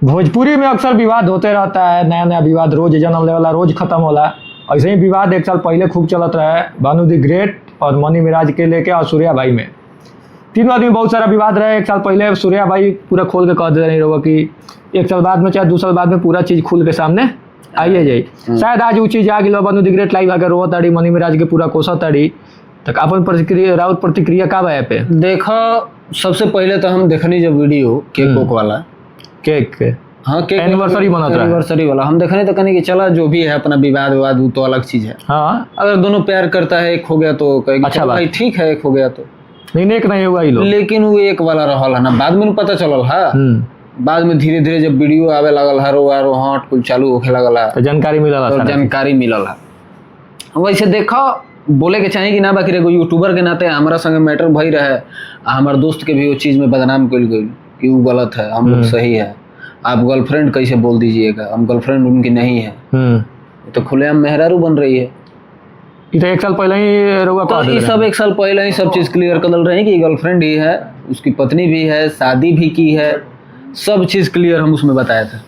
भोजपुरी में अक्सर विवाद होते रहता है, नया नया विवाद रोज जन्म लेवला, रोज खत्म होला। ऐसे ही विवाद एक साल पहले खूब चलत रहा है भानु द ग्रेट और मनी मिराज के लेके और सूर्या भाई में। तीनों आदमी बहुत सारा विवाद रहा है। एक साल पहले सूर्या भाई पूरा खोल के कह दे रही रहो कि एक साल बाद में चाहे 2 साल बाद में पूरा चीज खुल के सामने आइए जाए। शायद आज वो चीज आ गई भानु द ग्रेट लाइव आकर रो ताड़ी, मनी मिराज के पूरा कोसा ताड़ी। तक अपन प्रतिक्रिया राउत प्रतिक्रिया का है पे देखो, सबसे पहले तो हम देखनी जब वीडियो केक कोक वाला केक के हाँ केक एनिवर्सरी मना था, एनिवर्सरी वाला हम देखने तो कहने कि चला जो भी है अपना विवाद विवाद वो तो अलग चीज है। हाँ अगर दोनों प्यार करता है एक हो गया तो कहेगी अच्छा भाई ठीक है, एक हो गया तो नहीं एक नहीं हुआ लोग। लेकिन वो एक वाला रहल है ना, बाद में पता चलल है। बाद में धीरे धीरे जब वीडियो आवे लगल है रो हट कुल चालू होखे लगल है तो जानकारी मिलल तो जानकारी मिलल है। वैसे देखो बोले के चाहे कि ना, बाकी एगो यूट्यूबर के नाते हमारा संगे मैटर भई रहे, हमारे दोस्त के भी वो चीज में बदनाम कल गई कि वो गलत है, हम लोग सही है। आप गर्लफ्रेंड कैसे बोल दीजिएगा, हम गर्लफ्रेंड उनकी नहीं है। तो खुलेआम मेहरारू बन रही है। तो एक साल पहले ही रहुआ तो ये सब एक साल पहले ही सब चीज क्लियर कर रहे हैं कि गर्लफ्रेंड ही है, उसकी पत्नी भी है, शादी भी की है, सब चीज क्लियर हम उसमें बताए थे।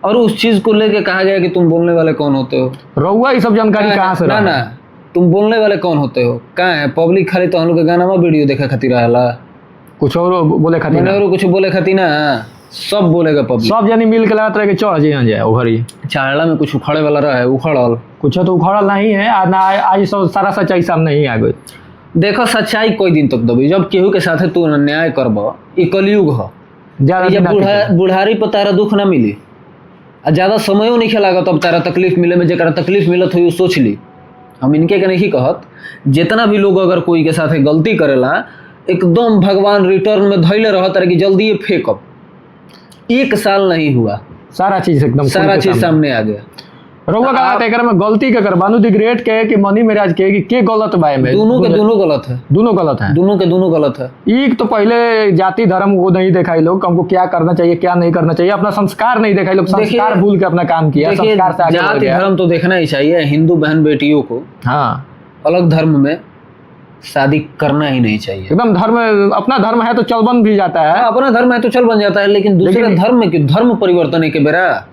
और उस चीज को लेके कहा गया कि तुम बोलने वाले कौन होते हो। रहुआ ये सब जानकारी कहाँ से? ना तुम बोलने वाले कौन होते हो कहाँ है? पब्लिक खाली तो हम लोग के गाना में वीडियो देखा खातिर रहला, कुछ और बोले खातिर और कुछ बोले खातिर ना, सब बोलेगा पब्लिक। सब जानी मिल के लगात रहे कि चढ़ जाए उखड़ी चाड़ा में कुछ उखड़े वाला रहा है, उखड़ल कुछ तो उखड़ल नहीं है। ना आज सब सारा सच्चाई सामने ही आ गई। देखो सच्चाई कोई दिन तक दबी, जब केहू के साथे तू अन्याय करब, ई कलयुग ह। बुढ़ारी पर तारा दुख ना मिली आ ज्यादा समयो नहीं खेलागा तब तारा तकलीफ मिले में, जरा तकलीफ मिलत हुई सोच ली। हम इनके के नहीं कहत, जितना भी लोग अगर कोई के साथ गलती करेला एकदम भगवान रिटर्न में धैले रहत रहे कि जल्दी ये फेंकब। 1 साल नहीं हुआ, सारा चीज एकदम सारा चीज सामने आ गया। रहुआ का एक में गलती के कर भानु द ग्रेट के मनी मिराज के गलत बाय में दोनों के दोनों गलत है, दोनों गलत है, दोनों के दोनों गलत है। एक तो पहले जाति धर्म वो नहीं देखा लोग, हमको क्या करना चाहिए क्या नहीं करना चाहिए, अपना संस्कार नहीं देखा लोग, संस्कार भूल के अपना काम किया, संस्कार से आगे बढ़ गया। धर्म तो देखना ही चाहिए, हिंदू बहन बेटियों को हाँ अलग धर्म में शादी करना ही नहीं चाहिए। एकदम धर्म, अपना धर्म है तो चल बन भी जाता है। अपना धर्म है तो चल बन जाता है, लेकिन दूसरे धर्म में क्यों? धर्म परिवर्तन के बेरा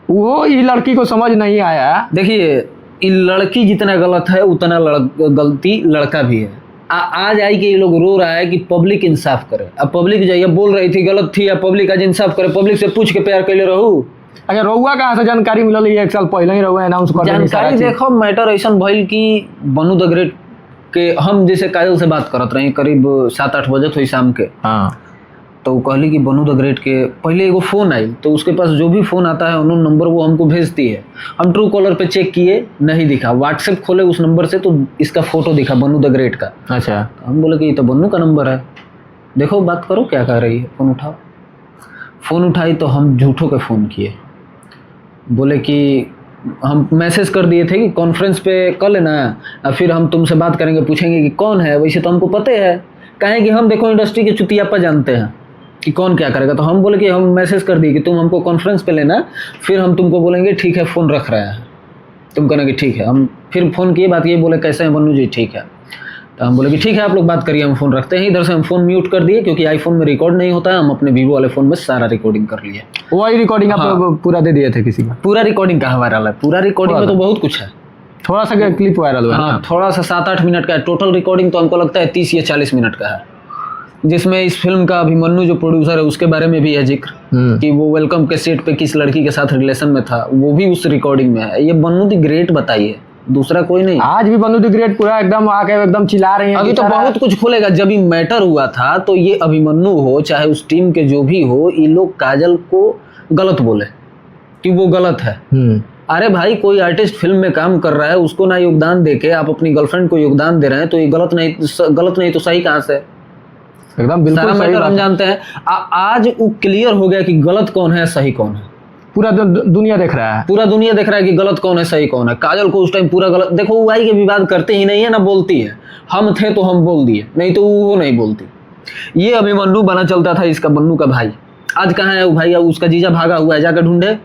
वो ये लड़की को समझ नहीं आया। देखिए लड़की जितना गलत है उतना गलती लड़का भी है। आज आई कि ये लोग रो रहा है कि पब्लिक इंसाफ करे। अब पब्लिक जो ये बोल रही थी गलत थी, अब पब्लिक आज इंसाफ करे, पब्लिक से पूछ के प्यार कैले रहू। अच्छा रहुआ कहाँ से जानकारी मिलल? 1 साल पहले ही रहुआ अनाउंस कर जानकारी। देखो मैटर ऐसा भइल कि भानु द ग्रेट के हम जैसे काजल से बात करत रही करीब 7-8 बजे हुई शाम के। हाँ तो वो कहली कि भानु द ग्रेट के पहले एगो फ़ोन आई, तो उसके पास जो भी फ़ोन आता है उन्होंने नंबर वो हमको भेजती है। हम ट्रू कॉलर पे चेक किए, नहीं दिखा। व्हाट्सएप खोले उस नंबर से तो इसका फ़ोटो दिखा भानु द ग्रेट का। अच्छा हम बोले कि ये तो भानु का नंबर है, देखो बात करो क्या कह रही है, फ़ोन उठाओ। फ़ोन उठाई तो हम झूठों के फ़ोन किए, बोले कि हम मैसेज कर दिए थे कि कॉन्फ्रेंस पे कर लेना, फिर हम तुमसे बात करेंगे, पूछेंगे कि कौन है। वैसे तो हमको पता है, कहें कि हम देखो इंडस्ट्री के चुतियापा जानते हैं कि कौन क्या करेगा। तो हम बोले कि हम मैसेज कर दिए कि तुम हमको कॉन्फ्रेंस पे लेना, फिर हम तुमको बोलेंगे ठीक है फ़ोन रख रहे हैं। तुम कहेंगे ठीक है। हम फिर फ़ोन किए, बात ये बोले कैसे हैं बन्नू जी, ठीक है। तो हम बोले कि ठीक है आप लोग बात करिए, हम फ़ोन रखते हैं। इधर से हम फ़ोन म्यूट कर दिए क्योंकि आईफोन में रिकॉर्ड नहीं होता है। हम अपने वीवो वाले फ़ोन में सारा रिकॉर्डिंग कर लिए। वही रिकॉर्डिंग आप पूरा दे दिए थे किसी का? पूरा रिकॉर्डिंग कहाँ वायरल है? पूरा रिकॉर्डिंग में तो बहुत कुछ है, थोड़ा सा क्लिप वायरल हुआ। हाँ थोड़ा सा 7-8 मिनट का है। टोटल रिकॉर्डिंग तो हमको लगता है 30 या 40 मिनट का है, जिसमें इस फिल्म का अभिमन्यु जो प्रोड्यूसर है उसके बारे में भी है जिक्र कि वो वेलकम के सेट पे किस लड़की के साथ रिलेशन में था, वो भी उस रिकॉर्डिंग में है। ये भानु द ग्रेट बताइए, दूसरा कोई नहीं। आज भी भानु द ग्रेट पूरा एकदम आके एकदम चिल्ला रहे हैं। अभी तो बहुत कुछ खुलेगा। जब ये मैटर हुआ था तो ये अभिमन्यु हो चाहे उस टीम के जो भी हो, ये लोग काजल को गलत बोले कि वो गलत है। अरे भाई कोई आर्टिस्ट फिल्म में काम कर रहा है, उसको ना योगदान देके आप अपनी गर्लफ्रेंड को योगदान दे रहे हैं, तो ये गलत नहीं तो सही कहाँ से? एकदम बिल्कुल सारा मैटर हम जानते हैं। आज वो क्लियर हो गया कि गलत कौन है सही कौन है। पूरा दुनिया देख रहा है, पूरा दुनिया देख रहा है कि गलत कौन है सही कौन है। काजल को उस टाइम पूरा गलत, देखो वो आई के विवाद करते ही नहीं है ना बोलती है। हम थे तो हम बोल दिए, नहीं तो वो नहीं बोलती। ये अभिमन्यु बना चलता था इसका बन्नू का भाई। आज कहाँ है वो भाई? उसका जीजा भागा हुआ है, जाकर ढूंढे,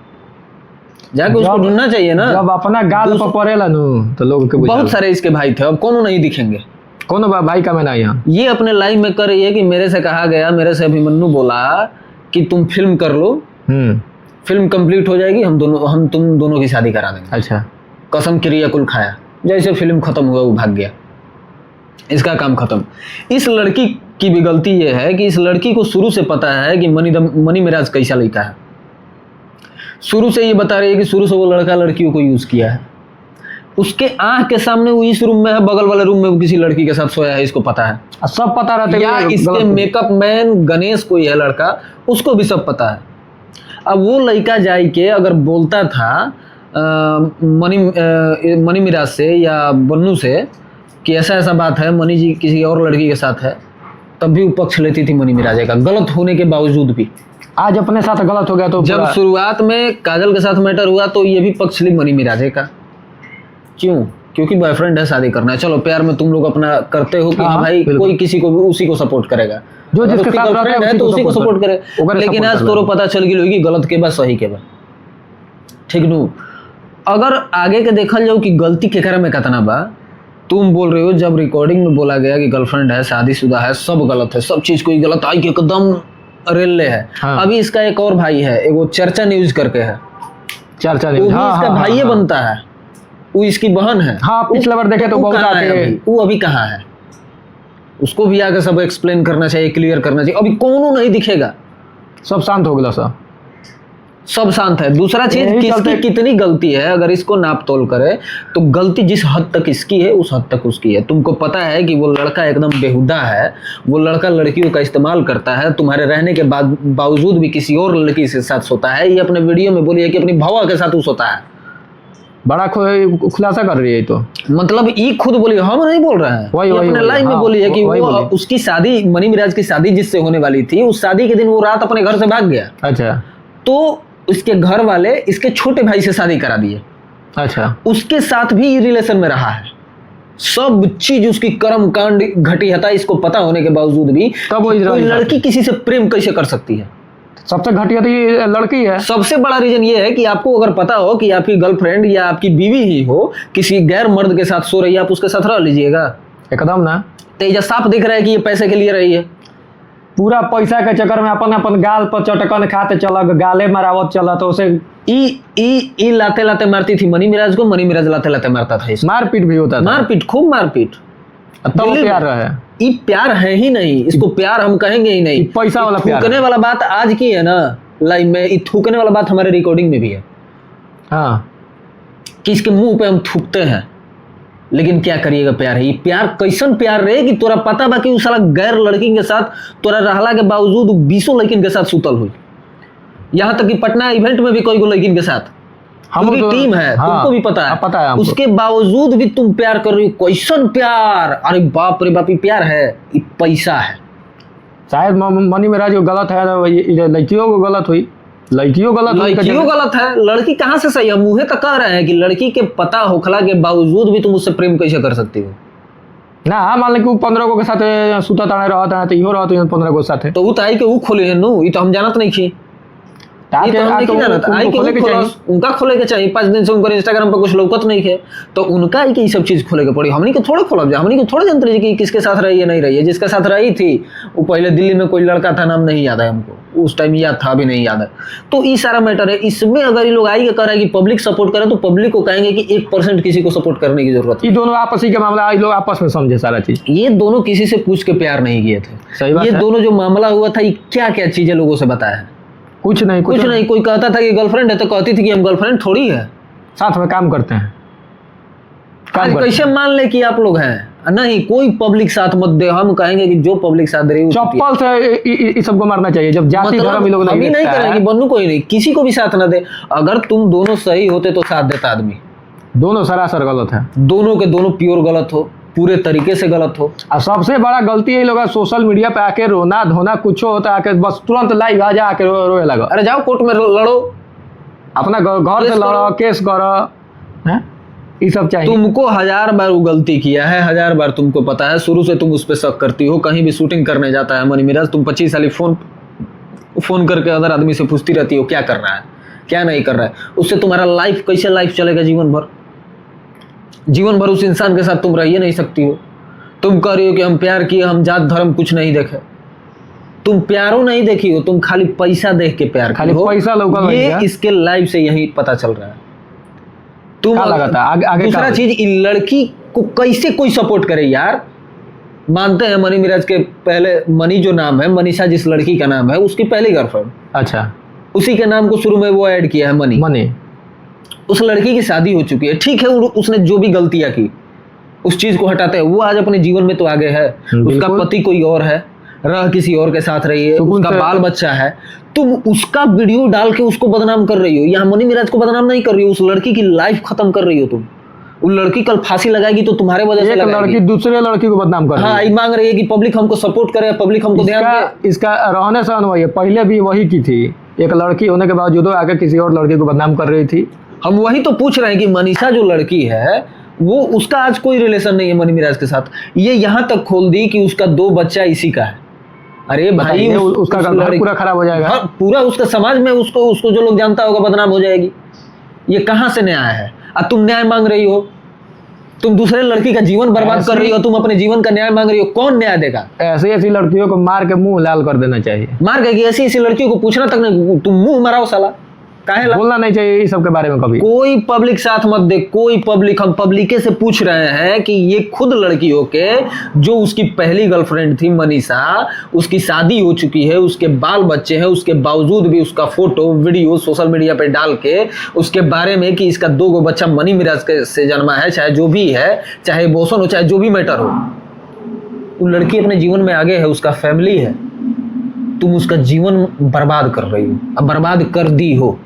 जाके उसको ढूंढना चाहिए ना। जब अपना गाल पर पड़ेला तो लोग के बहुत सारे इसके भाई थे, अब कौन नहीं दिखेंगे। कौन भाई का मैं यहाँ ये अपने लाइव में कर रही है कि मेरे से कहा गया, मेरे से अभिमन्यु बोला कि तुम फिल्म कर लो फिल्म कंप्लीट हो जाएगी, हम तुम दोनों की शादी करा देंगे। अच्छा, कसम क्रिया कुल खाया, जैसे फिल्म खत्म हुआ वो भाग गया, इसका काम खत्म। इस लड़की की भी गलती ये है कि इस लड़की को शुरू से पता है कि मनी मिराज कैसा लड़का है। शुरू से ये बता रही है कि शुरू से वो लड़का लड़कियों को यूज किया है। उसके आंख के सामने वो इस रूम में है, बगल वाले रूम में वो किसी लड़की के साथ सोया है, इसको पता है। सब पता रहता है, या इसके मेकअप मैन गणेश कोई है लड़का, उसको भी सब पता है। अब वो लड़का जाई के अगर बोलता था मनी मिराज से या बन्नू से कि ऐसा ऐसा बात है, मनी जी किसी और लड़की के साथ है, तब भी वो पक्ष लेती थी मनी मिराजे का, गलत होने के बावजूद भी। आज अपने साथ गलत हो गया तो जब शुरुआत में काजल के साथ मैटर हुआ तो ये भी पक्ष ली मनी मिराजे का। क्यों? क्योंकि बॉयफ्रेंड है, शादी करना है। चलो प्यार में तुम लोग अपना करते हो कि हाँ भाई कोई किसी को उसी को सपोर्ट करेगा, जो जिसके साथ गर्लफ्रेंड है तो उसी को सपोर्ट करे। लेकिन आज तोरो पता चल गई होगी गलत के बाद सही के बाद, ठीक नू। अगर आगे के देखल जाओ कि गलती केकरा में कितना बा, तुम बोल रहे हो जब रिकॉर्डिंग में बोला गया कि गर्लफ्रेंड है, शादीशुदा है, सब गलत है, सब चीज कोई गलत आई के एकदम रेले है। हाँ। अभी इसका एक और भाई है, एगो चर्चा न्यूज करके है, चर्चा न्यूज, इसका भाई बनता है, वो इसकी बहन है। हाँ, पिछले बार देखे तो बहुत आके वो अभी कहाँ है, उसको भी आके सब एक्सप्लेन करना चाहिए, क्लियर करना चाहिए। अभी कौन नहीं दिखेगा, सब शांत हो गया, सब शांत है। दूसरा चीज किसकी कितनी गलती है, अगर इसको नाप तोल करे तो गलती जिस हद तक इसकी है उस हद तक उसकी है। तुमको पता है कि वो लड़का एकदम बेहुदा है, वो लड़का लड़कियों का इस्तेमाल करता है, तुम्हारे रहने के बावजूद भी किसी और लड़की के साथ सोता है। ये अपने वीडियो में बोली है कि अपनी भवा के साथ वो सोता है। बड़ा खुलासा कर रही है तो, मतलब ये खुद बोली, हम नहीं बोल रहे हैं, अपने लाइव में बोली है कि वो उसकी शादी, मनी मिराज की शादी जिससे होने वाली थी, उस शादी के दिन वो रात अपने घर से भाग गया। अच्छा, तो इसके घर वाले इसके छोटे भाई से शादी करा दिए। अच्छा, उसके साथ भी ये रिलेशन में रहा है, सब चीज उसकी कर्म कांड घटी हता इसको पता होने के बावजूद भी। कोई लड़की किसी से प्रेम कैसे कर सकती है? सबसे घटिया तो ये लड़की है। सबसे बड़ा रीजन ये है कि आपको अगर पता हो कि आपकी गर्लफ्रेंड या आपकी बीवी ही हो किसी गैर मर्द के साथ सो रही है, आप उसके साथ रह लीजिएगा? एकदम ना। तेजा साफ दिख रहा है कि ये पैसे के लिए रही है, पूरा पैसा के चक्कर में अपन गाल पर चटकन खाते चला, गाले मरावत चला, तो उसे ई लाते लाते मारती थी मनी मिराज को, मनी मिराज लाते लाते मारता था। मारपीट भी होता था, मारपीट, खूब मारपीट। तब प्यार है, ये प्यार है ही नहीं, इसको प्यार हम कहेंगे ही नहीं। पैसा वाला प्यार। थूकने वाला बात आज की है ना लाइव में, ये थूकने वाला बात हमारे रिकॉर्डिंग में भी है। हाँ, कि इसके मुंह पे हम थूकते हैं, लेकिन क्या करिएगा, प्यार है। ये प्यार कैसन प्यार रहे कि तोरा पता बा कि उस साला गैर लड़की के साथ तोरा रहला के बावजूद 20 लड़किन के साथ सुतल हुई। यहाँ तक कि पटना इवेंट में भी कोई को लड़किन के साथ पूरी टीम है। हाँ, तुमको भी पता है उसके बावजूद भी तुम प्यार कर रही हो। कैसन प्यार? अरे बाप रे बाप, ये प्यार है, ये पैसा है। शायद मनी मिराज को गलत है, लड़कियों को गलत हुई, लड़कियों गलत है। लड़की कहाँ से सही है? मुँहे तक कह रहे हैं कि लड़की के पता होखला के बावजूद भी तुम उससे प्रेम कैसे कर सकती हो ना? मान लो 15 को के साथ सुता ताने रहता है, तो इहो रहते हैं 15 को साथ है, तो वो ताई के वो खोले हैं नो, ये तो हम जानत नहीं थी। उनका खोले के चाहिए, 5 दिन से उनका इंस्टाग्राम पर कुछ लौकत नहीं है, तो उनका ही कि सब चीज खोले के पड़ी। हमनी को थोड़ा खोलब जा, हमनी को थोड़ा जानते रहिए कि किसके साथ रही है नहीं रही है। जिसके साथ रही थी वो पहले दिल्ली में कोई लड़का था, नाम नहीं याद है हमको, उस टाइम याद था, अभी नहीं याद है। तो ये सारा मैटर है। इसमें अगर ये लोग आई कर रहे हैं कि पब्लिक सपोर्ट करे, तो पब्लिक को कहेंगे कि 1% किसी को सपोर्ट करने की जरूरत है। ये दोनों आपसी के मामला, लोग आपस में समझे सारा चीज। ये दोनों किसी से पूछ के प्यार नहीं किए थे। सही बात ये दोनों जो मामला हुआ था, ये क्या क्या चीजें लोगों से बताया है? कुछ नहीं। कोई कहता था कि गर्लफ्रेंड है, तो कहती थी कि हम गर्लफ्रेंड थोड़ी है, साथ में काम करते हैं। कैसे मान ले कि आप लोग हैं? नहीं, कोई पब्लिक साथ मत दे। हम कहेंगे कि जो पब्लिक साथ दे रही है चप्पल से सबको मारना चाहिए। जब जाति धर्म लोग नहीं करेंगे, बन्नू कोई नहीं, किसी को भी साथ ना दे। अगर तुम दोनों सही होते तो साथ देता आदमी। दोनों सरासर गलत है, दोनों के दोनों प्योर गलत हो, पूरे तरीके से गलत हो। और सबसे बड़ा गलती ये लोग सोशल मीडिया पे आके रोना धोना कुछ होता है, आके बस तुरंत लाइव आ जा आके रोए लगा। अरे जाओ कोर्ट में लड़ो, अपना घर से लड़ो, केस करो, ये सब चाहिए। तुमको 1000 बार वो गलती किया है, 1000 बार तुमको पता है। शुरू से तुम उस पर शक करती हो। कहीं भी शूटिंग करने जाता है मनी मिराज, तुम 25 साल फोन करके अदर आदमी से पूछती रहती हो क्या कर रहा है, क्या नहीं कर रहा है। उससे तुम्हारा लाइफ कैसे लाइफ चलेगा? जीवन भर उस इंसान के साथ तुम रह नहीं सकती हो। तुम कह रही हो कि हम प्यार किए, हम जात धर्म कुछ नहीं देखे। तुम प्यारो नहीं देखी हो, तुम खाली पैसा देख के प्यार खाली की हो। पैसा लौकल ये भैया। इसके लाइफ से यही पता चल रहा है। तुम क्या लगा था? आगे दूसरा क्या? चीज, इन लड़की को कैसे कोई सपोर्ट करे यार। मानते हैं मनी मिराज के पहले, मनी जो नाम है, मनीषा जिस लड़की का नाम है, उसकी पहली गर्लफ्रेंड, अच्छा, उसी के नाम को शुरू में वो ऐड किया है मनी। मनी। उस लड़की की शादी हो चुकी है, ठीक है, उसने जो भी गलतियां की उस चीज को हटाते हैं, वो आज अपने जीवन में तो आगे है। उसका बिल्कुल। पति कोई और है, रह किसी और के साथ रही है, सुकून उसका से- बाल बच्चा है। तुम उसका वीडियो डाल के उसको बदनाम कर रही हो। यहाँ मनी मिराज को बदनाम नहीं कर रही हो, उस लड़की की लाइफ खत्म कर रही हो तुम। वो लड़की कल फांसी लगाएगी तो तुम्हारे वजह से एक लगाएगी। लड़की दूसरे लड़की को बदनाम कर रही हाँ, है। ये मांग रही है कि पब्लिक हमको सपोर्ट करे, पब्लिक हमको ध्यान दे। इसका रहने सहन वही है, पहले भी वही की थी। एक लड़की होने के बावजूद आगे किसी और लड़की को बदनाम कर रही थी। हम वही तो पूछ रहे हैं कि मनीषा जो लड़की है, वो उसका आज कोई रिलेशन नहीं है मनी मिराज के साथ। ये यहाँ तक खोल दी कि उसका 2 बच्चा इसी का है। अरे भाई, बताइए, उसका घर पूरा खराब हो जाएगा। पूरा उसका समाज में उसको जो लोग जानता होगा बदनाम हो जाएगी। ये कहाँ से न्याय है? अब तुम न्याय मांग रही हो, तुम दूसरे लड़की का जीवन बर्बाद कर रही हो, तुम अपने जीवन का न्याय मांग रही हो। कौन न्याय देगा? ऐसी ऐसी लड़कियों को मार के मुंह लाल कर देना चाहिए। मार गए कि ऐसी ऐसी लड़कियों को पूछना तक नहीं, तुम मुंह मराओ साला, काहे ला? बोलना नहीं चाहिए इस सब के बारे में कभी। कोई पब्लिक साथ मत दे, कोई पब्लिक। हम पब्लिके से पूछ रहे हैं कि ये खुद लड़की होके, जो उसकी पहली गर्लफ्रेंड थी मनीषा, उसकी शादी हो चुकी है, उसके बाल बच्चे हैं, उसके बावजूद भी उसका फोटो वीडियो सोशल मीडिया पे डाल के उसके बारे में कि इसका 2 बच्चा मनी मिराज के से जन्मा है, चाहे जो भी है, चाहे बोसन हो, चाहे जो भी मैटर हो, वो लड़की अपने जीवन में आगे है, उसका फैमिली है। तुम उसका जीवन बर्बाद कर रही हो, अब बर्बाद कर दी हो।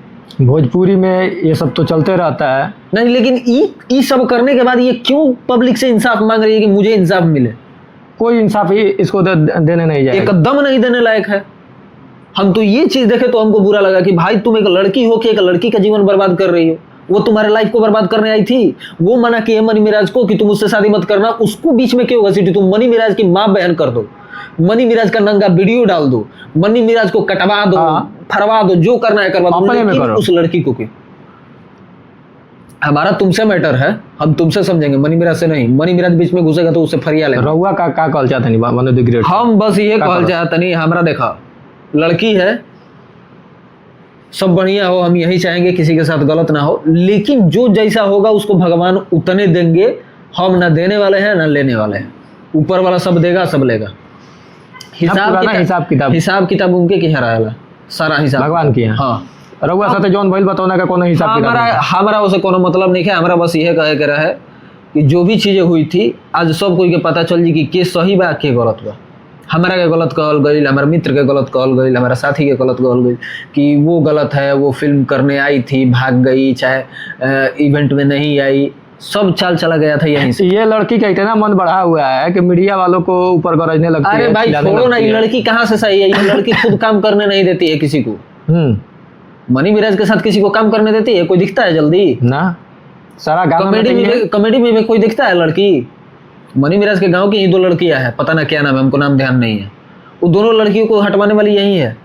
भोजपुरी में ये सब तो चलते रहता है। नहीं, लेकिन ई सब करने के बाद ये क्यों पब्लिक से इंसाफ मांग रही है कि मुझे इंसाफ मिले? कोई इंसाफ ही इसको देने नहीं जाएगा। एकदम नहीं देने लायक है। हम तो ये चीज देखे तो हमको बुरा लगा कि भाई तुम एक लड़की हो के एक लड़की का जीवन बर्बाद कर रही हो। वो तुम्हारे लाइफ को बर्बाद करने आई थी, वो मना किए मनी मिराज को कि तुम उससे शादी मत करना, उसको बीच में क्यों घसीटी? तुम मनी मिराज की मां बहन कर दो, मनी मिराज का नंगा वीडियो डाल दो, मनी मिराज को कटवा दो, फरवा दो, जो करना है करवा दो, अपने में लेकिन करो। उस लड़की को क्यों? हमारा तुमसे मैटर है, हम तुमसे समझेंगे, मनी मिराज से नहीं। मनी मिराज बीच में घुसेगा तो उससे फरिया लेगा। रउआ का कहल चाहते नहीं वन ऑफ द ग्रेट। हम बस ये का कहल करो? चाहते नहीं, हमारा देखा लड़की है, सब बढ़िया हो, हम यही चाहेंगे किसी के साथ गलत ना हो, लेकिन जो जैसा होगा उसको भगवान उतने देंगे। हम ना देने वाले हैं ना लेने वाले हैं, ऊपर वाला सब देगा, सब लेगा। हिसाब किताब उनके की हराला, सारा हिसाब भगवान की है। हाँ, रउआ साथे जौन भइल बताओना का कोनो हिसाब किताब नहीं है। हमारा उसे कोनो मतलब नहीं है। हमारा बस यह कहे के रहा है कि जो भी चीजें हुई थी, आज सब कोई के पता चल जी कि के सही बा के गलत बा। हमारा के गलत कहल गई, हमारे मित्र के गलत कहल गई, हमारा साथी के गलत कहल गई कि वो गलत है, वो फिल्म करने आई थी, भाग गई, चाहे इवेंट में नहीं आई, सब चाल चला गया था यहीं से। ये लड़की का इतना मन बढ़ा हुआ है कि मीडिया वालों को ऊपर गरजने लगती है। अरे भाई चिल्लाने छोड़ो ना, लगती ये है। लड़की कहाँ से सही है? ये लड़की खुद काम करने नहीं देती है किसी को। मनी मिराज के साथ किसी को काम करने देती है? कोई दिखता है जल्दी? ना, सारा गाँव कॉमेडी में कोई दिखता है लड़की? मनी मिराज के गांव की ही 2 लड़कियां हैं, पता ना क्या नाम है, हमको नाम ध्यान नहीं है। वो दोनों लड़कियों को हटवाने वाली यही है,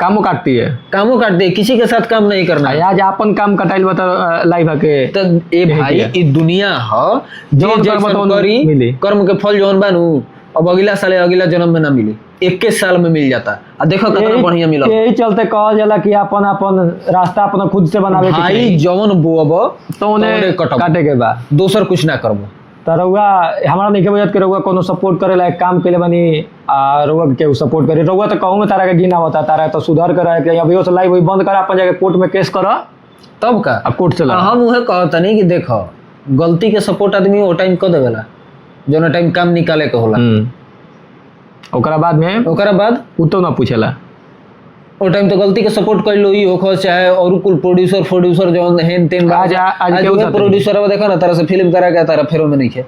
कामों काटती है। कामों काट दे, किसी के साथ काम नहीं करना है। आज अपन काम कटाइल बता लाइव के तो ए भाई, ई दुनिया ह, जौन जे कर्म जैसन तौन करी, मिली। कर्म के फल जौन बानू, अब अगला साले अगला जन्म में ना मिली, 21 साल में मिल जाता। अब देखो कितना बढ़िया मिला। यही चलते कहल जाला कि अपन अपन रास्ता अपना खुद से बनावे के भाई चाही। जौन बोअब तो उन्हें काटे के बाद दोसर कुछ ना करबो। तो रउआ हमारा नहीं बुझत के रउआ कोनो सपोर्ट करे लायक काम के लिए बनी आ रउआ के सपोर्ट करे। रउआ तो कहूँ तारा के गिना होता, तारा तो सुधार करा के अभी से लाइव बंद करा, अपन जाके कोर्ट में केस करा, तब का अब कोर्ट से ला। हम उहे कहता नहीं कि देखो, गलती के सपोर्ट आदमी वो टाइम कर देवेला जो टाइम काम निकाले के होला। ओकरा बाद में ओकरा बाद उ तो ना पूछेला, वो टाइम तो गलती के सपोर्ट कर लो ही होखो, चाहे और कुल प्रोड्यूसर जो हेन तेन आज केहू साथे प्रोड्यूसर अब देखो ना तारा से फिल्म करा के तारा फेरो में नहीं खे।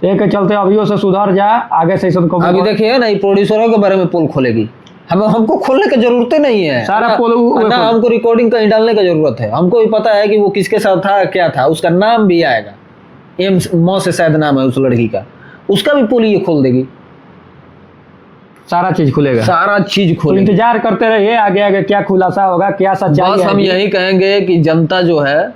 एक चलते अभियो से सुधार जा, आगे से सब अभी देखिए ना, ये प्रोड्यूसरों के बारे में पोल खोलेगी। हमको खोलने की जरूरत ही नहीं है, सारा पोल ना हमको रिकॉर्डिंग कहीं डालने की जरूरत है। हमको भी पता है कि वो किसके साथ था, क्या था, उसका नाम भी आएगा, एम मौ से शायद नाम है उस लड़की का, उसका भी पोल ये खोल देगी, सारा चीज खुलेगा, सारा चीज तो खोलेगी। इंतजार करते रहिए आगे आगे क्या खुलासा होगा, क्या सच्चाई बस हम आएगी। यही कहेंगे कि जनता जो है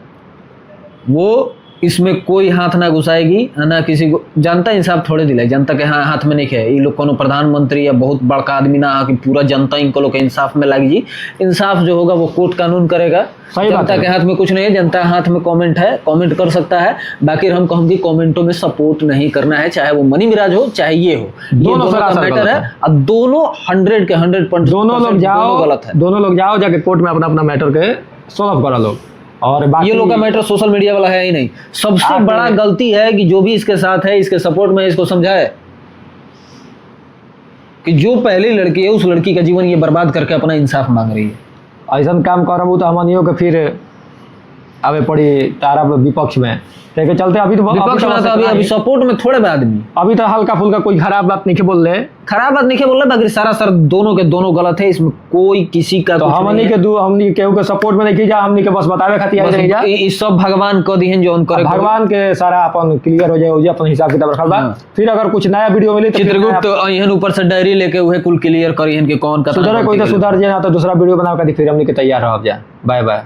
वो इसमें कोई हाथ ना घुसाएगी, ना किसी को। जनता इंसाफ थोड़े दिलाई, जनता के हाँ हाथ में नहीं है। ये लोग कोनो प्रधानमंत्री या बहुत बड़का आदमी ना है कि पूरा जनता इनको लोग के इंसाफ में लग जी। इंसाफ जो होगा वो कोर्ट कानून करेगा। सही बात जनता है। के हाथ में कुछ नहीं है, जनता हाथ में कमेंट है, कमेंट कर सकता है। बाकी हम कहूँगी कमेंटों में सपोर्ट नहीं करना है, चाहे वो मनी मिराज हो चाहे ये हो, ये दोनों दोनों का सरासर मैटर गलत है। है। अब दोनों 100% दोनों लोग जाओ, गलत है। दोनों लोग जाओ जाके कोर्ट में अपना अपना मैटर के सॉल्व करा लो। और बाकी ये लोग का मैटर सोशल मीडिया वाला है ही नहीं। सबसे आके- बड़ा गलती है कि जो भी इसके साथ है, इसके सपोर्ट में, इसको समझाए कि जो पहली लड़की है उस लड़की का जीवन ये बर्बाद करके अपना इंसाफ मांग रही है। ऐसा काम करबू तो हमनियों के फिर आवे पड़ी तारा विपक्ष में। के चलते अभी तो विपक्ष में तो अभी सपोर्ट में थोड़े बा आदमी। अभी तो हल्का फुल्का कोई खराब बात नहीं के बोल रहे। खराब बात नहीं है बोल रहे, बाकी सारा सर दोनों के दोनों गलत है, इसमें कोई किसी का तो कुछ हमनी नहीं के है। हमनी केहू के सपोर्ट में नहीं की जा, हमनी के बस बतावे खातिर बस नहीं जा। ई सब भगवान को दिहन जो करे। भगवान के सारा अपन क्लियर हो जाए अपन हिसाब किताब रखल बा। हाँ। फिर अगर कुछ नया वीडियो मिली तो फिर चित्रगुप्त इहन ऊपर से डायरी लेके उहे कुल क्लियर करी हन के कौन का सुधर कोई तो सुधर जाए ना तो दूसरा वीडियो बना के फिर हमनी के तैयार रह जा। Bye bye.